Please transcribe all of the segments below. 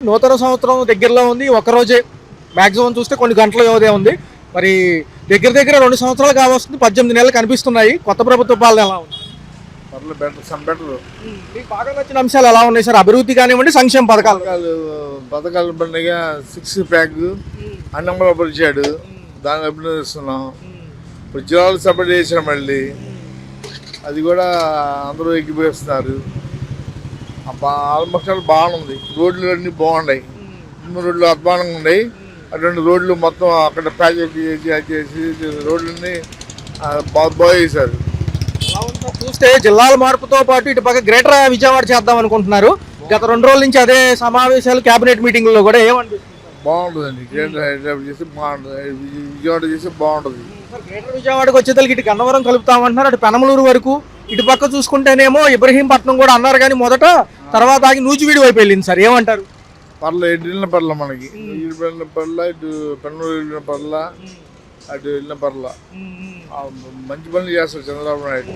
నూతన సంవత్సరం దగ్గరలో ఉంది. ఒకరోజే మాక్సిమం చూస్తే కొన్ని గంటల వ్యవధి ఉంది. మరి దగ్గర దగ్గర 2 సంవత్సరాలు కావస్తుంది, 18 నెలలు కనిపిస్తున్నాయి. కొత్త ప్రభుత్వ పాలన ఎలా ఉంది? మీకు బాగా నచ్చిన అంశాలు ఎలా ఉన్నాయి సార్? అభివృద్ధి కానివ్వండి, సంక్షేమ పథకాలు. పథకాలు పండుగ 6 ప్యాక్ అన్నంలో పరిచాడు, దాన్ని అభినందిస్తున్నాం. ఇప్పుడు జిల్లాలు సపరేట్ చేశారు, మళ్ళీ అది కూడా అందరూ ఎక్కిపోయిస్తున్నారు. ఆల్మోస్ట్ బాగుంది. రోడ్లు అన్నీ బాగున్నాయి. 3 రోడ్లు అధ్వానంగా ఉన్నాయి. అటువంటి రోడ్లు మొత్తం అక్కడ ప్యాకేజ్ చేసి రోడ్లన్నీ బాగా చేశారు. చూస్తే జిల్లాల మార్పుతో పాటు ఇటు పక్క గ్రేటర్ విజయవాడ చేద్దాం అనుకుంటున్నారు. గత 2 రోజుల నుంచి అదే సమావేశాలు, కేబినెట్ మీటింగ్లో కూడా ఏమనిపిస్తుంది? బాగుంటుందండి. గ్రేటర్ హైదరాబాద్ చేసి బాగుంటుంది, విజయవాడ చేసి బాగుంటుంది. గ్రేటర్ విజయవాడకు వచ్చేసరికి ఇటు గన్నవరం కలుపుతామంటున్నారు, అటు పెనమలూరు వరకు. ఇటు పక్క చూసుకుంటేనేమో ఇబ్రహీంపట్నం కూడా అన్నారు, కానీ మొదట తర్వాత ఆగి నూజివీడి వైపు వెళ్ళింది సార్. ఏమంటారు? పర్ల ఎటు వెళ్ళిన పర్ల, మనకి ఇటు వెళ్ళిన పర్ల, ఇటు పెన్నూరు వెళ్ళిన పర్ల, అటు వెళ్ళిన పర్ల మంచి పనులు చేస్తారు చంద్రబాబు నాయుడు.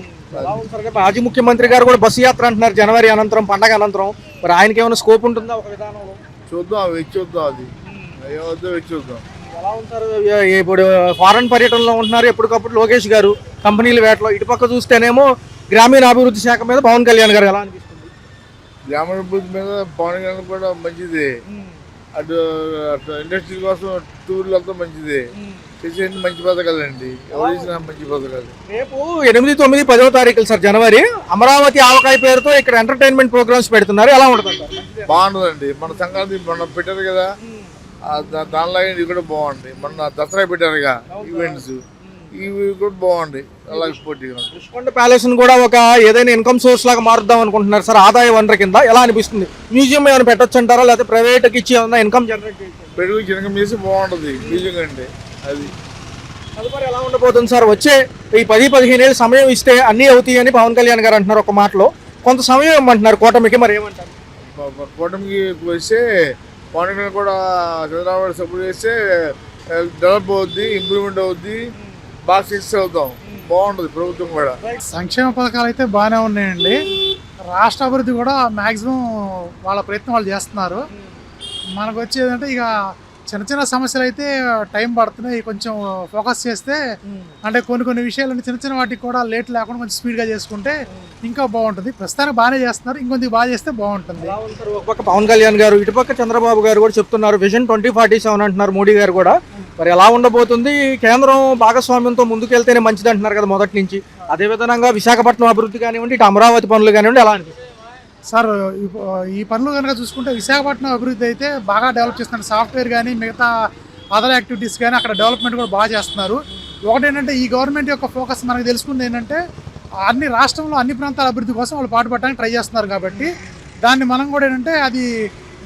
మాజీ ముఖ్యమంత్రి గారు కూడా బస్సు యాత్ర అంటున్నారు జనవరి అనంతరం, పండగ అనంతరం. మరి ఆయనకి ఏమైనా స్కోప్ ఉంటుందా ఒక విధానంలో? చూద్దాం, వెచ్చి చూద్దాం. అది ఏమవుతుందో వెచ్చి చూద్దాం. ఎలా ఉంటారు? ఇప్పుడు ఫారెన్ పర్యటనలో ఉంటున్నారు ఎప్పటికప్పుడు లోకేష్ గారు, కంపెనీల వేటలో. ఇటు పక్క చూస్తేనేమో గ్రామీణాభివృద్ధి శాఖ మీద పవన్ కళ్యాణ్ గారు. ఎలా అనిపిస్తుంది? గ్రామీణాభివృద్ధి మీద పవన్ కళ్యాణ్ కూడా మంచిది. అటు అటు ఇండస్ట్రీ కోసం టూర్లతో మంచిది. చేసేది మంచి పథకాలండి, ఎవరు చేసినా మంచి పథకాలు. రేపు 8, 9, 10వ తారీఖులు సార్ జనవరి, అమరావతి ఆవకాయ పేరుతో ఇక్కడ ఎంటర్టైన్మెంట్ ప్రోగ్రామ్స్ పెడుతున్నారు. ఎలా ఉంటుంది? బాగుంటుందండి. మన సంక్రాంతి మొన్న పెట్టారు కదా, దానిలాగే ఇది కూడా బాగుంది. మొన్న దసరా పెట్టారుగా ఈవెంట్స్, ఇవి కూడా బాగుంది. అలాగే పోటీగా రుషికొండ ప్యాలెస్ కూడా ఒక ఏదైనా ఇన్కమ్ సోర్స్ లాగా మారుద్దాం అనుకుంటున్నారు సార్, ఆదాయ వనరు కింద. ఎలా అనిపిస్తుంది? మ్యూజియం ఏమైనా పెట్టొచ్చు అంటారా, లేకపోతే ప్రైవేట్కి ఇచ్చి ఏమన్నా ఇన్కమ్ జనరేట్ చేసి పెరుగు ఇన్కమ్ చేసి బాగుంటుంది మ్యూజియం అంటే. అది తదుపరి ఎలా ఉండబోతుంది సార్? వచ్చే ఈ 10-15 ఏళ్ళు సమయం ఇస్తే అన్నీ అవుతాయి అని పవన్ కళ్యాణ్ గారు అంటున్నారు ఒక మాటలో. కొంత సమయం ఇవ్వమంటున్నారు కూటమికి. మరి ఏమంటారు? కూటమికి వస్తే పవన్ కళ్యాణ్ కూడా చంద్రబాబు సపోర్ట్ చేస్తే డెవలప్ అవుద్ది, ఇంప్రూవ్మెంట్ అవుద్ది, బాగా సక్సెస్ అవుతాం. బాగుంటుంది ప్రభుత్వం కూడా. సంక్షేమ పథకాలు అయితే బాగానే ఉన్నాయండి. రాష్ట్ర అభివృద్ధి కూడా మ్యాక్సిమం వాళ్ళ ప్రయత్నం వాళ్ళు చేస్తున్నారు. మనకు వచ్చేదంటే ఇక చిన్న చిన్న సమస్యలు అయితే టైం పడుతున్నాయి. కొంచెం ఫోకస్ చేస్తే అంటే కొన్ని విషయాలు చిన్న చిన్న వాటికి కూడా లేట్ లేకుండా కొంచెం స్పీడ్గా చేసుకుంటే ఇంకా బాగుంటుంది. ప్రస్తుతానికి బాగానే చేస్తున్నారు, ఇంకొంచెం బాగా చేస్తే బాగుంటుంది. ఒక పక్క పవన్ కళ్యాణ్ గారు, ఇటుపక్క చంద్రబాబు గారు కూడా చెప్తున్నారు విజన్ 2047 అంటున్నారు మోడీ గారు కూడా. మరి ఎలా ఉండబోతుంది? కేంద్రం భాగస్వామ్యంతో ముందుకెళ్తేనే మంచిది అంటున్నారు కదా మొదటి నుంచి. అదేవిధంగా విశాఖపట్నం అభివృద్ధి కానివ్వండి, ఇటు అమరావతి పనులు కానివ్వండి, ఎలా అనిపిస్తుంది సార్? ఈ పనులు కనుక చూసుకుంటే విశాఖపట్నం అభివృద్ధి అయితే బాగా డెవలప్ చేస్తున్నారు. సాఫ్ట్వేర్ కానీ మిగతా అదర్ యాక్టివిటీస్ కానీ అక్కడ డెవలప్మెంట్ కూడా బాగా చేస్తున్నారు. ఒకటేంటంటే ఈ గవర్నమెంట్ యొక్క ఫోకస్ మనకు తెలుసుకుంది ఏంటంటే అన్ని రాష్ట్రంలో అన్ని ప్రాంతాల అభివృద్ధి కోసం వాళ్ళు పాటుపడడానికి ట్రై చేస్తున్నారు. కాబట్టి దాన్ని మనం కూడా ఏంటంటే అది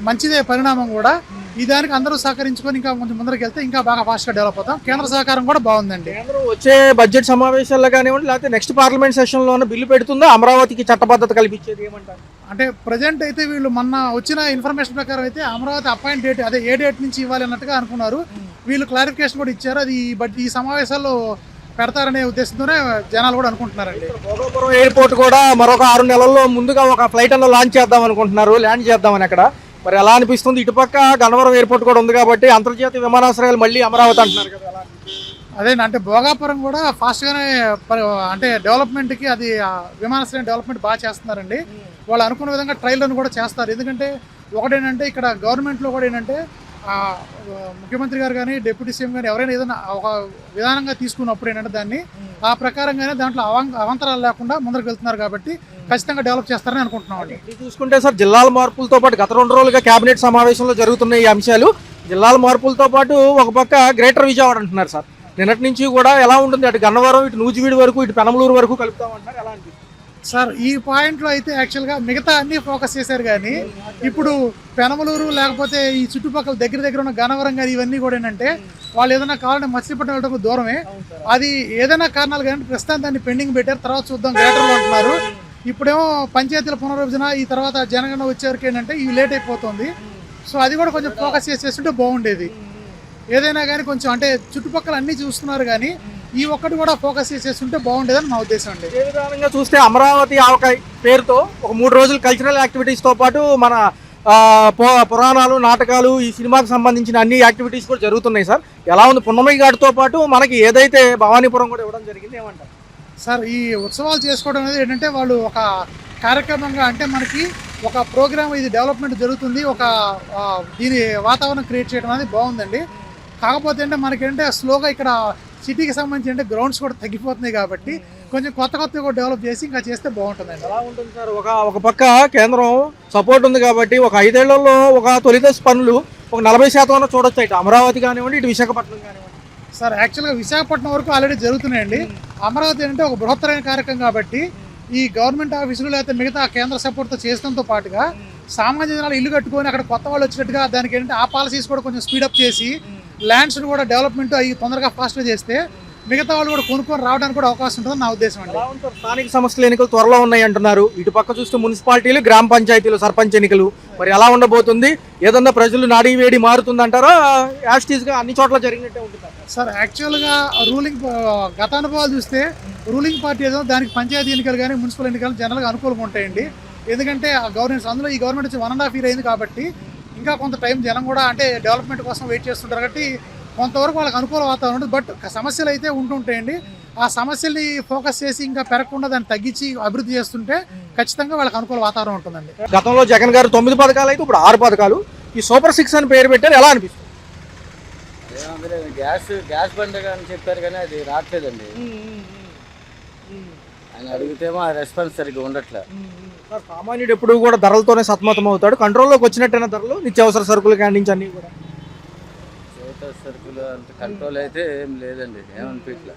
మంచిదే పరిణామం కూడా. ఈ దానికి అందరూ సహకరించుకొని ఇంకా కొంచెం ముందరికి వెళ్తే ఇంకా బాగా ఫాస్ట్గా డెవలప్ అవుతాం. కేంద్ర సహకారం కూడా బాగుందండి. వచ్చే బడ్జెట్ సమావేశాల్లో కానివ్వండి, లేకపోతే నెక్స్ట్ పార్లమెంట్ సెషన్లో బిల్లు పెడుతుందా అమరావతికి చట్టబద్ధత కల్పించేది? ఏమంటారు? అంటే ప్రజెంట్ అయితే వీళ్ళు మొన్న వచ్చిన ఇన్ఫర్మేషన్ ప్రకారం అయితే అమరావతి అపాయింట్ డేట్ అదే ఏ డేట్ నుంచి ఇవ్వాలి అన్నట్టుగా అనుకున్నారు. వీళ్ళు క్లారిఫికేషన్ కూడా ఇచ్చారు. అది ఈ సమావేశాల్లో పెడతారనే ఉద్దేశంతోనే జనాలు కూడా అనుకుంటున్నారండి. భోగాపురం ఎయిర్పోర్ట్ కూడా మరొక 6 నెలల్లో ముందుగా ఒక ఫ్లైట్ అన్న లాంచ్ చేద్దాం అనుకుంటున్నారు, ల్యాండ్ చేద్దామని అక్కడ. మరి ఎలా అనిపిస్తుంది? ఇటుపక్క గన్నవరం ఎయిర్పోర్ట్ కూడా ఉంది కాబట్టి అంతర్జాతీయ విమానాశ్రయాలు మళ్ళీ అమరావతి అంటున్నారు కదా. అదే అంటే భోగాపురం కూడా ఫాస్ట్గానే అంటే డెవలప్మెంట్కి అది విమానాశ్రయం డెవలప్మెంట్ బాగా చేస్తున్నారండి. వాళ్ళు అనుకున్న విధంగా ట్రయల్ రన్ కూడా చేస్తారు. ఎందుకంటే ఒకటేంటంటే ఇక్కడ గవర్నమెంట్లో కూడా ఏంటంటే ముఖ్యమంత్రి గారు కానీ డిప్యూటీ సీఎం కానీ ఎవరైనా ఏదైనా ఒక విధానంగా తీసుకున్నప్పుడు ఏంటంటే దాన్ని ఆ ప్రకారంగానే దాంట్లో అవాంతరాలు లేకుండా ముందరికి వెళ్తున్నారు. కాబట్టి ఖచ్చితంగా డెవలప్ చేస్తారని అనుకుంటున్నాం అండి. చూసుకుంటే సార్ జిల్లాల మార్పులతో పాటు గత 2 రోజులుగా కేబినెట్ సమావేశంలో జరుగుతున్న ఈ అంశాలు, జిల్లాల మార్పులతో పాటు ఒక పక్క గ్రేటర్ విజయవాడ అంటున్నారు సార్. నిన్నటి నుంచి కూడా ఎలా ఉంటుంది? అటు గన్నవరం, ఇటు నూజివీడి వరకు, ఇటు పెనమలూరు వరకు కలుపుతామంటారు. ఎలా అనిపిస్తుంది సార్? ఈ పాయింట్లో అయితే యాక్చువల్గా మిగతా అన్నీ ఫోకస్ చేశారు, కానీ ఇప్పుడు పెనమలూరు లేకపోతే ఈ చుట్టుపక్కల దగ్గర ఉన్న గన్నవరం కానీ ఇవన్నీ కూడా ఏంటంటే వాళ్ళు ఏదైనా కావాలంటే మచిలీపట్నం వెళ్ళడం దూరమే. అది ఏదైనా కారణాలు కానీ ప్రస్తుతం దాన్ని పెండింగ్ పెట్టారు. తర్వాత చూద్దాం గ్రేటర్లో అంటున్నారు. ఇప్పుడేమో పంచాయతీల పునర్విభజన, ఈ తర్వాత జనగణన వచ్చేవరకు ఏంటంటే ఇవి లేట్ అయిపోతుంది. సో అది కూడా కొంచెం ఫోకస్ చేసేస్తుంటే బాగుండేది. ఏదైనా కానీ కొంచెం అంటే చుట్టుపక్కల అన్నీ చూస్తున్నారు, కానీ ఈ ఒక్కటి కూడా ఫోకస్ చేసేస్తుంటే బాగుండేదని మా ఉద్దేశం అండి. ఏ విధంగా చూస్తే అమరావతి ఆవకాయ పేరుతో ఒక 3 రోజులు కల్చరల్ యాక్టివిటీస్తో పాటు మన పురాణాలు, నాటకాలు, ఈ సినిమాకి సంబంధించిన అన్ని యాక్టివిటీస్ కూడా జరుగుతున్నాయి సార్. ఎలా ఉంది పున్నమయ్య ఘాట్తో పాటు మనకి ఏదైతే భవానీపురం కూడా ఇవ్వడం జరిగింది, ఏమంటారు సార్? ఈ ఉత్సవాలు చేసుకోవడం అనేది ఏంటంటే వాళ్ళు ఒక కార్యక్రమంగా, అంటే మనకి ఒక ప్రోగ్రామ్, ఇది డెవలప్మెంట్ జరుగుతుంది, ఒక దీని వాతావరణం క్రియేట్ చేయడం అనేది బాగుందండి. కాకపోతే అంటే మనకేంటే స్లోగా ఇక్కడ సిటీకి సంబంధించి అంటే గ్రౌండ్స్ కూడా తగ్గిపోతున్నాయి కాబట్టి కొంచెం కొత్తగా కూడా డెవలప్ చేసి ఇంకా చేస్తే బాగుంటుందండి. ఎలా ఉంటుంది సార్? ఒక పక్క కేంద్రం సపోర్ట్ ఉంది కాబట్టి ఒక 5 ఏళ్లలో ఒక తొలిదశ పనులు ఒక 40% చూడొచ్చు. ఇటు అమరావతి కానివ్వండి, ఇటు విశాఖపట్నం కానివ్వండి. సార్ యాక్చువల్గా విశాఖపట్నం వరకు ఆల్రెడీ జరుగుతున్నాయండి. అమరావతి అంటే ఒక బృహత్తరైన కార్యక్రమం కాబట్టి ఈ గవర్నమెంట్ ఆఫీసులు లేకపోతే మిగతా కేంద్ర సపోర్ట్తో చేసడంతో పాటుగా సామాన్య జనాలు ఇల్లు కట్టుకొని అక్కడ కొత్త వాళ్ళు వచ్చినట్టుగా దానికి ఏంటంటే ఆ పాలసీస్ కూడా కొంచెం స్పీడప్ చేసి ల్యాండ్స్ని కూడా డెవలప్మెంట్ అవి తొందరగా ఫాస్ట్గా చేస్తే మిగతా వాళ్ళు కూడా కొనుక్కొని రావడానికి కూడా అవకాశం ఉంటుందని నా ఉద్దేశం అండి. స్థానిక సంస్థల ఎన్నికలు త్వరలో ఉన్నాయి అంటున్నారు. ఇటు పక్క చూస్తే మున్సిపాలిటీలు, గ్రామ పంచాయతీలు, సర్పంచ్ ఎన్నికలు మరి ఎలా ఉండబోతుంది? ఏదన్నా ప్రజలు నాడీ వేడి మారుతుందంటారా? యాస్టీస్గా అన్ని చోట్ల జరిగినట్టే ఉంటుందా? సార్ యాక్చువల్గా గత అనుభవాలు చూస్తే రూలింగ్ పార్టీ ఏదో దానికి పంచాయతీ ఎన్నికలు కానీ మున్సిపల్ ఎన్నికలు జనరల్గా అనుకూలంగా ఉంటాయండి. ఎందుకంటే ఆ గవర్నెన్స్ అందులో ఈ గవర్నమెంట్ వచ్చి 1.5 year అయింది కాబట్టి ఇంకా కొంత టైం జనం కూడా అంటే డెవలప్మెంట్ కోసం వెయిట్ చేస్తుంటారు కాబట్టి కొంతవరకు వాళ్ళకి అనుకూల వాతావరణం ఉంటుంది. బట్ సమస్యలు అయితే ఉంటుంటాయండి. ఆ సమస్యల్ని ఫోకస్ చేసి ఇంకా పెరగకుండా దాన్ని తగ్గించి అభివృద్ధి చేస్తుంటే ఖచ్చితంగా వాళ్ళకి అనుకూల వాతావరణం ఉంటుందండి. గతంలో జగన్ గారు 9 పథకాలు అయితే ఇప్పుడు 6 పథకాలు, ఈ సూపర్ 6 అని పేరు పెట్టారు. ఎలా అనిపిస్తుంది? గ్యాస్ బండి అని చెప్పారు కానీ అది రావట్లేదండి. ఆయన అడిగితేమో ఆ రెస్పాన్స్ సరిగ్గా ఉండట్లే. సామాన్యుడు ఎప్పుడు కూడా ధరలతోనే సతమతం అవుతాడు. కంట్రోల్లోకి వచ్చినట్టయిన ధరలు, నిత్యావసర సరుకులు కానించి అన్ని కూడా సరుకులు అంత కంట్రోల్ అయితే ఏం లేదండి, ఏమనిపించలే.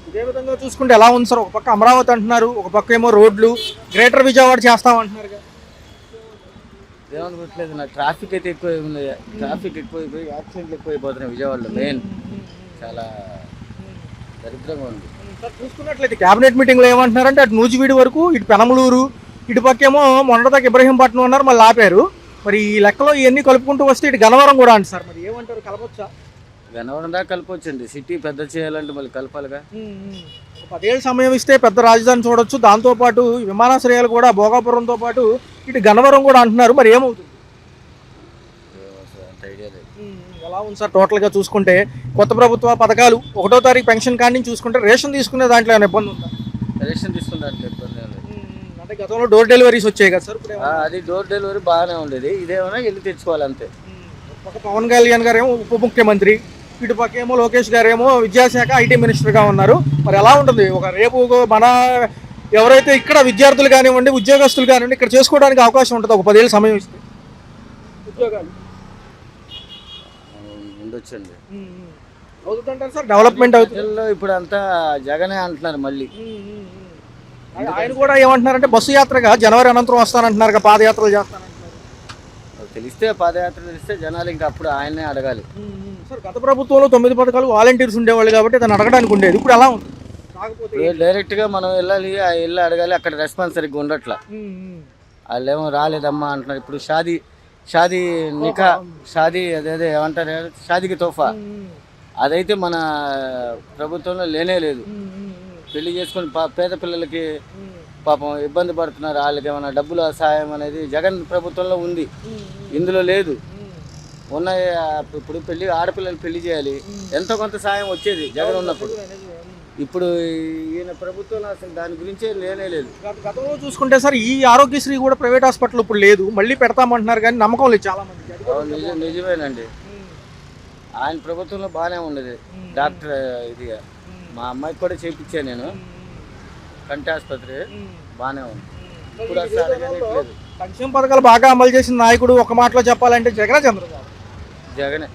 ఇదే విధంగా చూసుకుంటే ఎలా ఉంది సార్? ఒక పక్క అమరావతి అంటున్నారు, ఒక పక్క ఏమో రోడ్లు గ్రేటర్ విజయవాడ చేస్తామంటున్నారు. ఏమనుకోవట్లేదు, నాకు ట్రాఫిక్ అయితే ఎక్కువ ఉంది. ట్రాఫిక్ ఎక్కువైపోయి యాక్సిడెంట్లు ఎక్కువైపోతున్నాయి విజయవాడలో. మెయిన్ చాలా దరిద్రంగా ఉంది. చూసుకున్నట్లయితే క్యాబినెట్ మీటింగ్లో ఏమంటున్నారంటే అటు నూజివీడి వరకు, ఇటు పెనమలూరు, ఇటు పక్కేమో మొన్నటిదాకా ఇబ్రహీంపట్నం అన్నారు, మళ్ళీ ఆపారు. మరి ఈ లెక్కలో ఇవన్నీ కలుపుకుంటూ వస్తే ఇటు గన్నవరం కూడా అంట సార్. మరి ఏమంటారు, కలపొచ్చా? గన్నవరం దాకా కలపొచ్చండి. సిటీ పెద్ద చేయాలంటే మళ్ళీ కలపాలిగా. 10 ఏళ్ళు సమయం ఇస్తే పెద్ద రాజధాని చూడొచ్చు. దాంతోపాటు విమానాశ్రయాలు కూడా భోగాపురంతో పాటు ఇటు గన్నవరం కూడా అంటున్నారు. మరి ఏమవుతుంది? అంత ఐడియా లేదు. ఎలా ఉంది సార్ టోటల్గా చూసుకుంటే? కొత్త ప్రభుత్వ పథకాలు 1వ తారీఖు పెన్షన్ కాడి నుంచి చూసుకుంటే రేషన్ తీసుకునే దాంట్లో ఏమైనా ఇబ్బంది ఉందా? రేషన్ తీసుకున్న దాంట్లో ఇబ్బంది లేదు. అంటే గతంలో డోర్ డెలివరీస్ వచ్చాయి కదా సార్, అది డోర్ డెలివరీ బాగానే ఉండేది. ఇదేమైనా వెళ్ళి తెచ్చుకోవాలి అంతే. ఒక పవన్ కళ్యాణ్ గారు ఏమో ఉప ముఖ్యమంత్రి, ఇటు పక్క ఏమో లోకేష్ గారు ఏమో విద్యాశాఖ ఐటీ మినిస్టర్గా ఉన్నారు. మరి ఎలా ఉంటుంది? ఒక రేపు మన ఎవరైతే ఇక్కడ విద్యార్థులు కానివ్వండి, ఉద్యోగస్తులు కానివ్వండి ఇక్కడ చేసుకోవడానికి అవకాశం ఉంటుంది ఒక 10 ఏళ్ళు సమయం ఇస్తే ఉద్యోగాలు ఉండొచ్చండి. అవుతుందంటారు సార్? డెవలప్మెంట్ అవుతుంది. ఇప్పుడు అంతా జగనే అంటున్నారు మళ్ళీ. ఆయన కూడా ఏమంటున్నారంటే బస్సు యాత్రగా జనవరి అనంతరం వస్తానంటున్నారు, పాదయాత్రలు చేస్తానంటున్నారు. తెలిస్తే పాదయాత్ర తెలిస్తే జనాలు ఇంకా అప్పుడు ఆయనే అడగాలి. సార్ గత ప్రభుత్వంలో 9 పథకాలు వాలంటీర్స్ ఉండేవాళ్ళు కాబట్టి దాన్ని అడగడానికి ఉండేది. ఇప్పుడు ఎలా ఉంది? కాకపోతే డైరెక్ట్గా మనం వెళ్ళాలి, వెళ్ళి అడగాలి. అక్కడ రెస్పాన్స్ సరిగ్గా ఉండట్లా. వాళ్ళు ఏమో రాలేదమ్మా అంటున్నారు. ఇప్పుడు షాదీ నికా, షాదీ అదేదో ఏమంటారు, షాదీకి తోఫా, అదైతే మన ప్రభుత్వంలో లేనే లేదు. పెళ్లి చేసుకొని పేద పిల్లలకి పాపం ఇబ్బంది పడుతున్నారు. వాళ్ళకి ఏమైనా డబ్బుల సహాయం అనేది జగన్ ప్రభుత్వంలో ఉంది, ఇందులో లేదు. ఉన్న ఇప్పుడు ఆడపిల్లలు పెళ్లి చేయాలి, ఎంతో కొంత సాయం వచ్చేది జగన్ ఉన్నప్పుడు. ఇప్పుడు ఈయన ప్రభుత్వంలో అసలు దాని గురించే లేనే లేదు. గతంలో చూసుకుంటే సార్ ఈ ఆరోగ్యశ్రీ కూడా ప్రైవేట్ హాస్పిటల్ ఇప్పుడు లేదు, మళ్ళీ పెడతామంటున్నారు కానీ నమ్మకం లేదు చాలా మంది. నిజమేనండి. ఆయన ప్రభుత్వంలో బాగానే ఉండేది. డాక్టర్ ఇదిగా మా అమ్మాయికి కూడా చేయించాను నేను, కంటి ఆసుపత్రి బాగానే ఉంది. ఇప్పుడు అసలు అడగలేదు. సంక్షేమ పథకాలు బాగా అమలు చేసిన నాయకుడు ఒక మాటలో చెప్పాలంటే జగనే, చంద్రబాబు? జగనే.